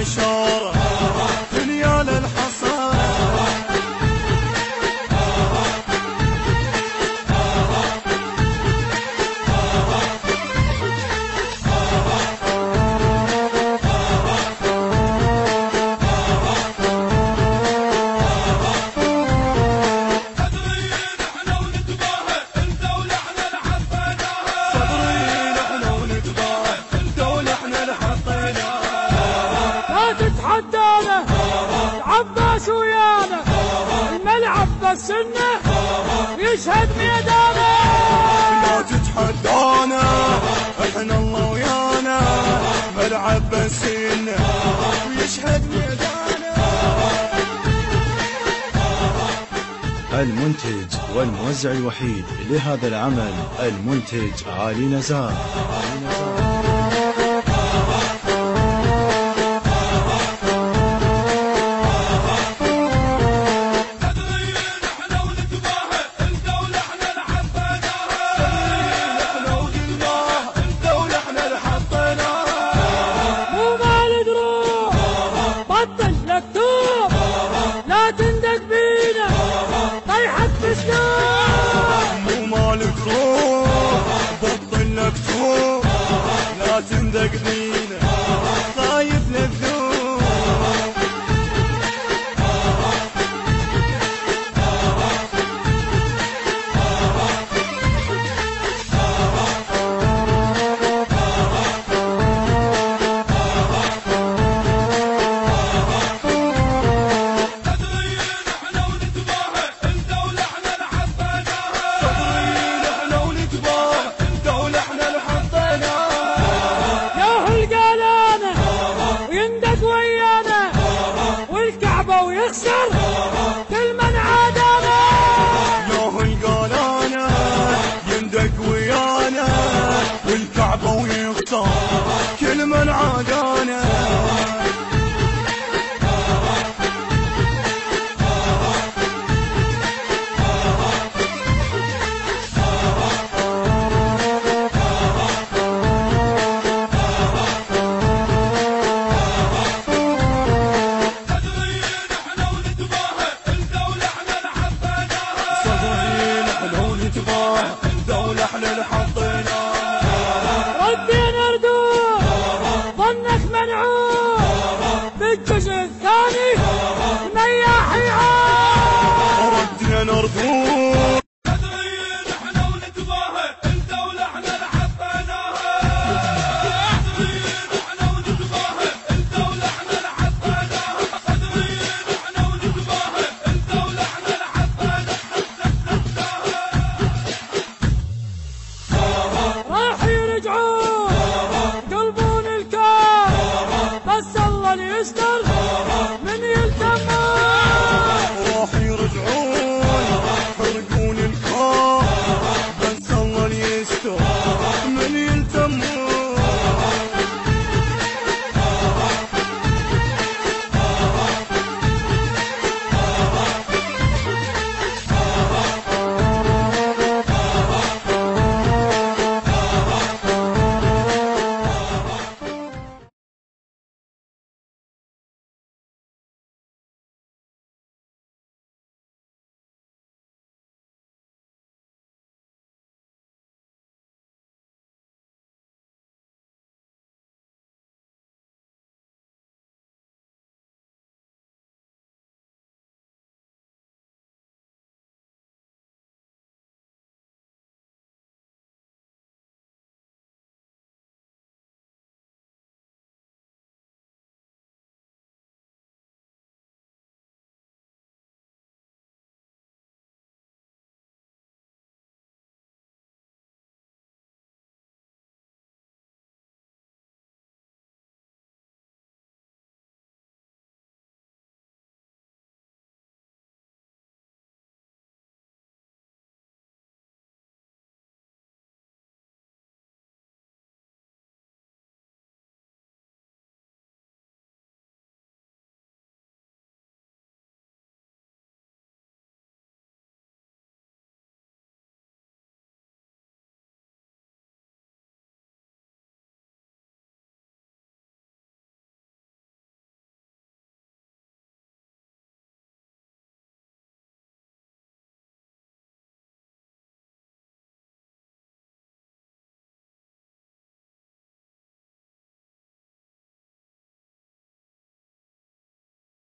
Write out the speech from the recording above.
بشار دنيا للحصان. تتحدانا عباس ويانا الملعب بس انه يشهد ميدانا. لا تتحدانا احنا الله ويانا ملعب بس انه يشهد ميدانا. المنتج والموزع الوحيد لهذا العمل المنتج علي نزار. لا تندق بينا طيحة بسنون. مو مالك روح بطل لك توب لا تندق بينا خايف للذوب. ويخسر كل من عادانا. ياهو القالانا يندق ويانا والكعبة ويختار كل من عادانا. الدولة احنا اللي حطينا ردينا ردود ظنك منعود بالجزء الثاني نياحي عاد. ردينا ردود احنا ونتباهى الدولة احنا اللي حطيناها. احنا ونتباهى الدولة احنا اللي حطيناها. احنا ونتباهى الدولة احنا اللي حطيناها. راح يرجعون قلبون الكار بس الله اللي يستر